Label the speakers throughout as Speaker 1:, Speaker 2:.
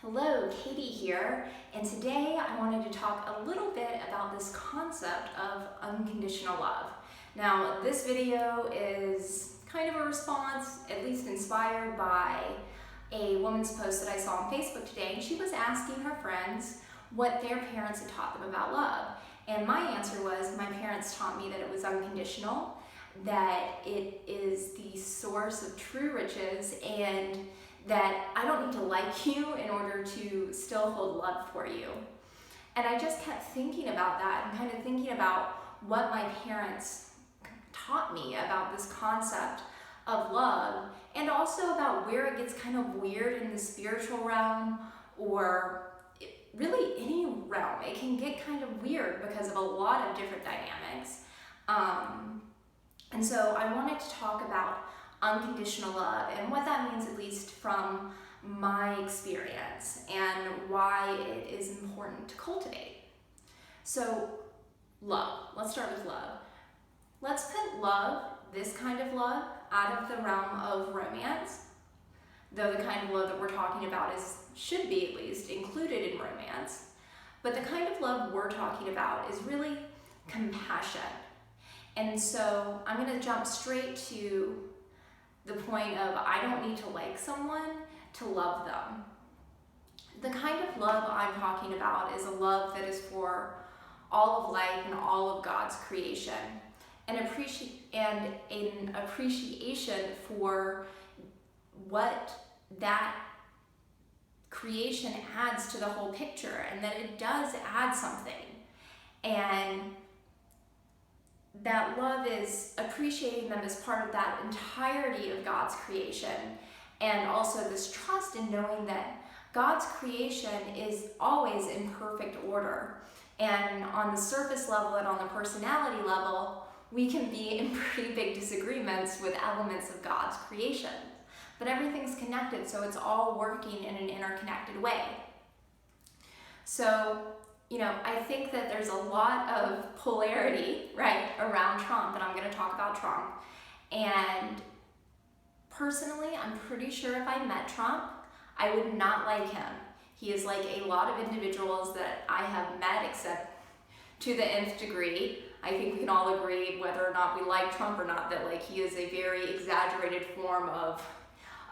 Speaker 1: Hello, Katie here, and today I wanted to talk a little bit about this concept of unconditional love. Now, this video is kind of a response, at least inspired by a woman's post that I saw on Facebook today, and she was asking her friends what their parents had taught them about love. And my answer was, my parents taught me that it was unconditional, that it is the source of true riches, and that I don't need to like you in order to still hold love for you. And I just kept thinking about that and kind of thinking about what my parents taught me about this concept of love, and also about where it gets kind of weird in the spiritual realm, or really any realm. It can get kind of weird because of a lot of different dynamics. And so I wanted to talk about unconditional love and what that means, at least from my experience, and why it is important to cultivate. So love, let's start with love. Let's put love, this kind of love, out of the realm of romance, though the kind of love that we're talking about should be at least included in romance. But the kind of love we're talking about is really compassion. And so I'm going to jump straight to the point of, I don't need to like someone to love them. The kind of love I'm talking about is a love that is for all of life and all of God's creation, and an appreciation for what that creation adds to the whole picture, and that it does add something. And that love is appreciating them as part of that entirety of God's creation, and also this trust in knowing that God's creation is always in perfect order. And on the surface level and on the personality level, we can be in pretty big disagreements with elements of God's creation. But everything's connected, so it's all working in an interconnected way. So, I think that there's a lot of polarity, right, around Trump, and I'm going to talk about Trump. And personally, I'm pretty sure if I met Trump, I would not like him. He is like a lot of individuals that I have met, except to the nth degree. I think we can all agree, whether or not we like Trump or not, that he is a very exaggerated form of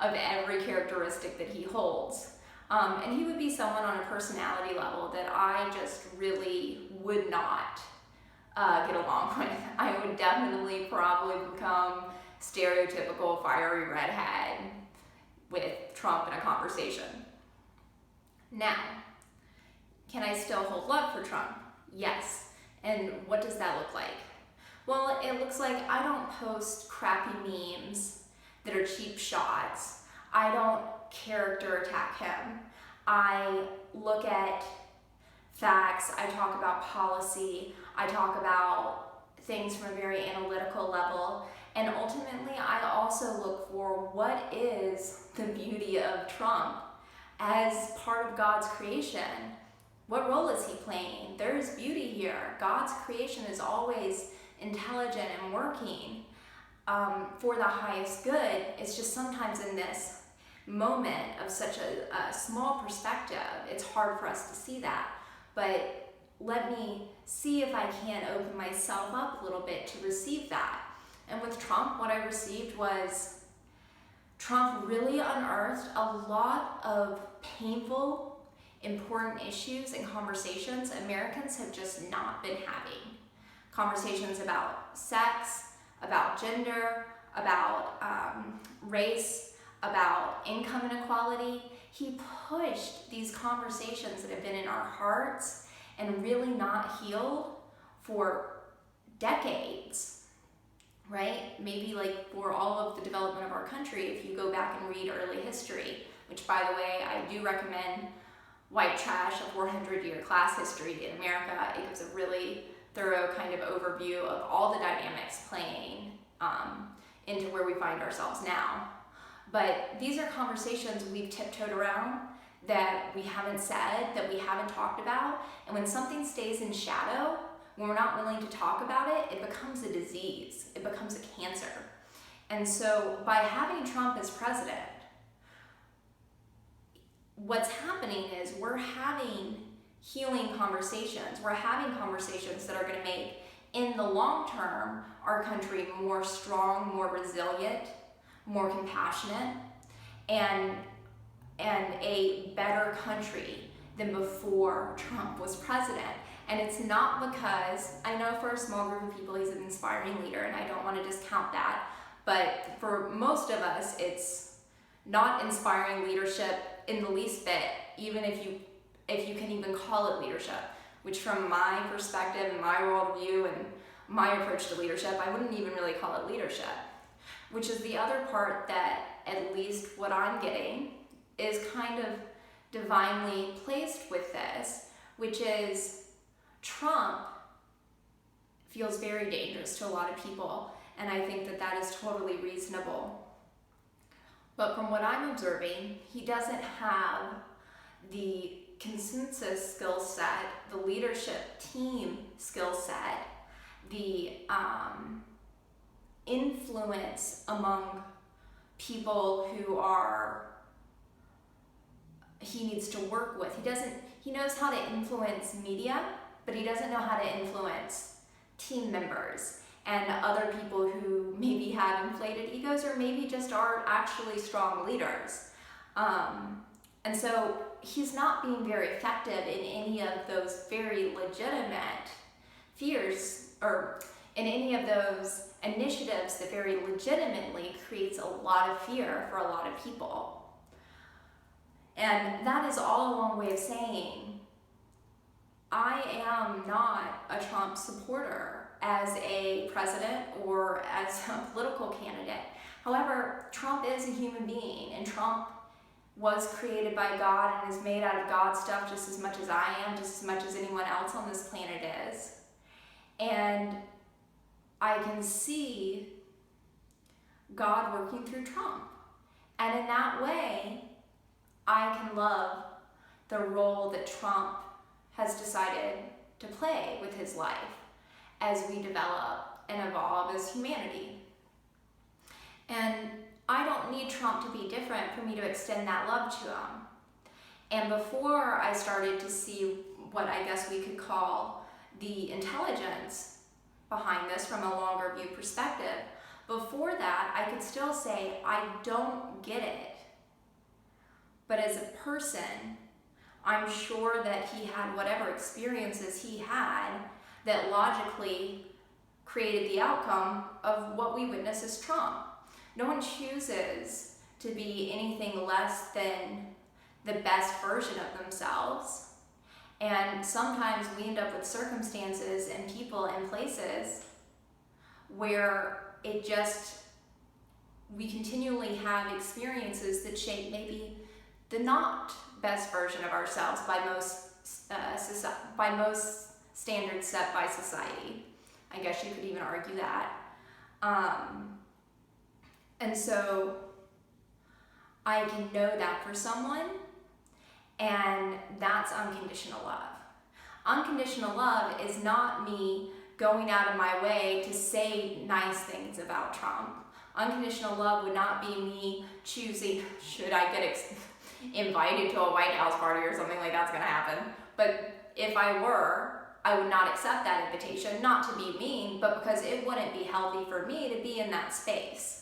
Speaker 1: every characteristic that he holds. And he would be someone on a personality level that I just really would not get along with. I would definitely probably become stereotypical fiery redhead with Trump in a conversation. Now, can I still hold love for Trump? Yes. And what does that look like? Well, it looks like I don't post crappy memes that are cheap shots. I don't character attack him. I look at facts, I talk about policy, I talk about things from a very analytical level, and ultimately I also look for what is the beauty of Trump as part of God's creation. What role is he playing? There's beauty here. God's creation is always intelligent and working for the highest good. It's just sometimes in this moment of such a small perspective, it's hard for us to see that. But let me see if I can open myself up a little bit to receive that. And with Trump, what I received was Trump really unearthed a lot of painful, important issues and conversations Americans have just not been having. Conversations about sex, about gender, about race, about income inequality. He pushed these conversations that have been in our hearts and really not healed for decades, right? Maybe for all of the development of our country, if you go back and read early history, which, by the way, I do recommend White Trash, a 400-year class history in America. It gives a really thorough kind of overview of all the dynamics playing into where we find ourselves now. But these are conversations we've tiptoed around, that we haven't said, that we haven't talked about. And when something stays in shadow, when we're not willing to talk about it, it becomes a disease. It becomes a cancer. And so by having Trump as president, what's happening is we're having healing conversations. We're having conversations that are going to make, in the long term, our country more strong, more resilient, more compassionate, and a better country than before Trump was president. And it's not because, I know for a small group of people he's an inspiring leader, and I don't want to discount that, but for most of us it's not inspiring leadership in the least bit, even if you can even call it leadership, which from my perspective and my worldview and my approach to leadership, I wouldn't even really call it leadership. Which is the other part that, at least what I'm getting, is kind of divinely placed with this, which is Trump feels very dangerous to a lot of people, and I think that that is totally reasonable. But from what I'm observing, he doesn't have the consensus skill set, the leadership team skill set, the influence among people who he needs to work with. He knows how to influence media, but he doesn't know how to influence team members and other people who maybe have inflated egos or maybe just are actually strong leaders. And so he's not being very effective in any of those very legitimate fears, or in any of those initiatives that very legitimately creates a lot of fear for a lot of people. And that is all a long way of saying, I am not a Trump supporter as a president or as a political candidate. However, Trump is a human being, and Trump was created by God and is made out of God stuff just as much as I am, just as much as anyone else on this planet is. And I can see God working through Trump. And in that way, I can love the role that Trump has decided to play with his life as we develop and evolve as humanity. And I don't need Trump to be different for me to extend that love to him. And before I started to see what I guess we could call the intelligence behind this from a longer view perspective, before that I could still say, I don't get it. But as a person, I'm sure that he had whatever experiences he had that logically created the outcome of what we witness as Trump. No one chooses to be anything less than the best version of themselves. And sometimes we end up with circumstances and people and places where we continually have experiences that shape maybe the not best version of ourselves by most standards set by society. I guess you could even argue that. And so I can know that for someone, and that's unconditional love. Unconditional love is not me going out of my way to say nice things about Trump. Unconditional love would not be me choosing, should I get invited to a White House party or something like that's going to happen. But if I were, I would not accept that invitation, not to be mean, but because it wouldn't be healthy for me to be in that space.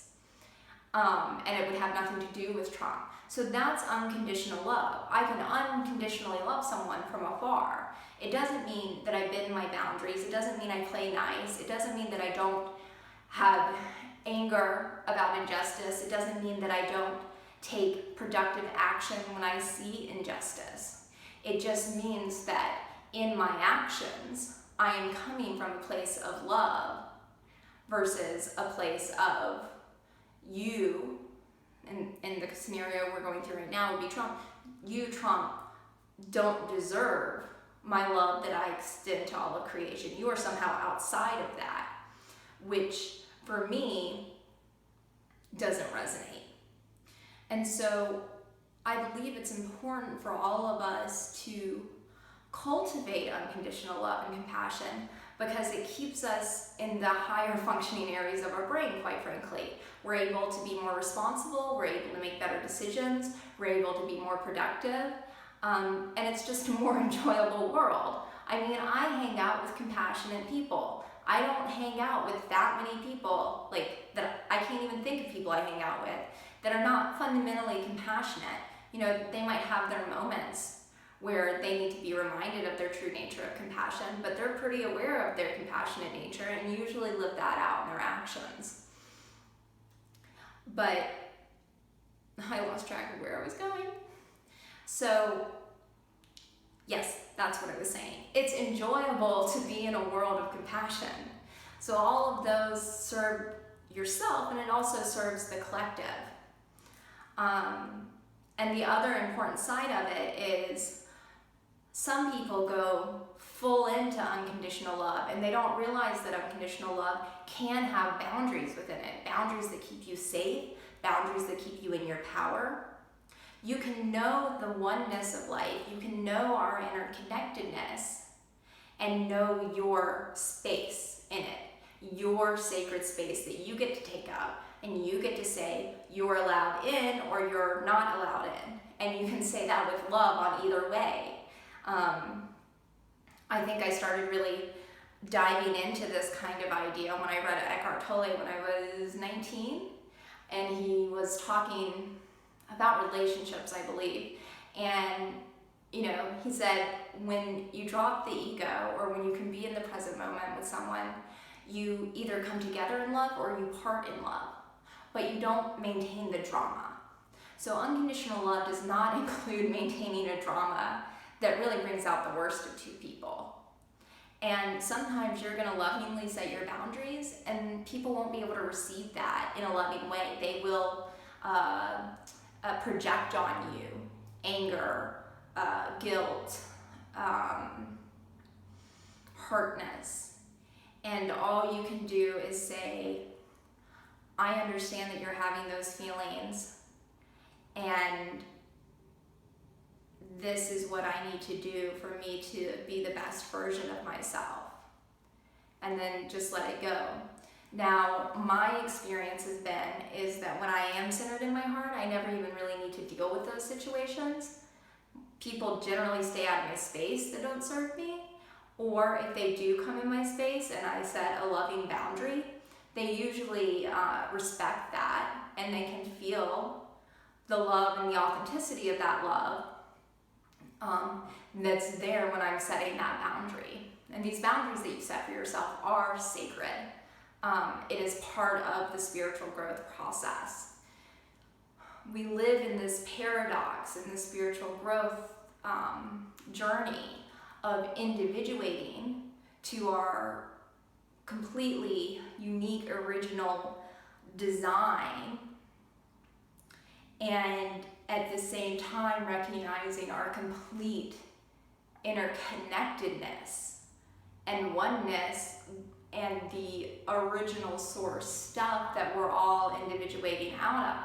Speaker 1: And it would have nothing to do with Trump. So that's unconditional love. I can unconditionally love someone from afar. It doesn't mean that I bend my boundaries. It doesn't mean I play nice. It doesn't mean that I don't have anger about injustice. It doesn't mean that I don't take productive action when I see injustice. It just means that in my actions, I am coming from a place of love versus a place of you, and in the scenario we're going through right now would be Trump. You, Trump, don't deserve my love that I extend to all of creation. You are somehow outside of that, which for me doesn't resonate. And so I believe it's important for all of us to cultivate unconditional love and compassion, because it keeps us in the higher functioning areas of our brain, quite frankly. We're able to be more responsible, we're able to make better decisions, we're able to be more productive, and it's just a more enjoyable world. I mean, I hang out with compassionate people. I don't hang out with that many people, like, that I can't even think of people I hang out with that are not fundamentally compassionate. You know, they might have their moments where they need to be reminded of their true nature of compassion, but they're pretty aware of their compassionate nature and usually live that out in their actions. But I lost track of where I was going. So, yes, that's what I was saying. It's enjoyable to be in a world of compassion. So all of those serve yourself, and it also serves the collective. And the other important side of it is some people go full into unconditional love and they don't realize that unconditional love can have boundaries within it. Boundaries that keep you safe, boundaries that keep you in your power. You can know the oneness of life, you can know our interconnectedness and know your space in it, your sacred space that you get to take up, and you get to say you're allowed in or you're not allowed in. And you can say that with love on either way. I think I started really diving into this kind of idea when I read Eckhart Tolle when I was 19, and he was talking about relationships, I believe. And, you know, he said when you drop the ego or when you can be in the present moment with someone, you either come together in love or you part in love, but you don't maintain the drama. So unconditional love does not include maintaining a drama that really brings out the worst of two people. And sometimes you're gonna lovingly set your boundaries and people won't be able to receive that in a loving way. They will project on you anger, guilt, hurtness. And all you can do is say, I understand that you're having those feelings, and this is what I need to do for me to be the best version of myself. And then just let it go. Now, my experience has been is that when I am centered in my heart, I never even really need to deal with those situations. People generally stay out of my space that don't serve me, or if they do come in my space and I set a loving boundary, they usually respect that, and they can feel the love and the authenticity of that love that's there when I'm setting that boundary. And these boundaries that you set for yourself are sacred. It is part of the spiritual growth process. We live in this paradox, in this spiritual growth journey of individuating to our completely unique, original design, and at the same time recognizing our complete interconnectedness and oneness and the original source stuff that we're all individuating out of.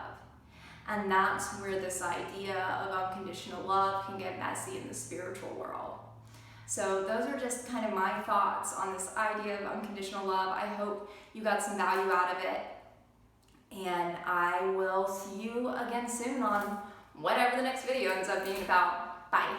Speaker 1: And that's where this idea of unconditional love can get messy in the spiritual world. So those are just kind of my thoughts on this idea of unconditional love. I hope you got some value out of it. And I will see you again soon on whatever the next video ends up being about. Bye.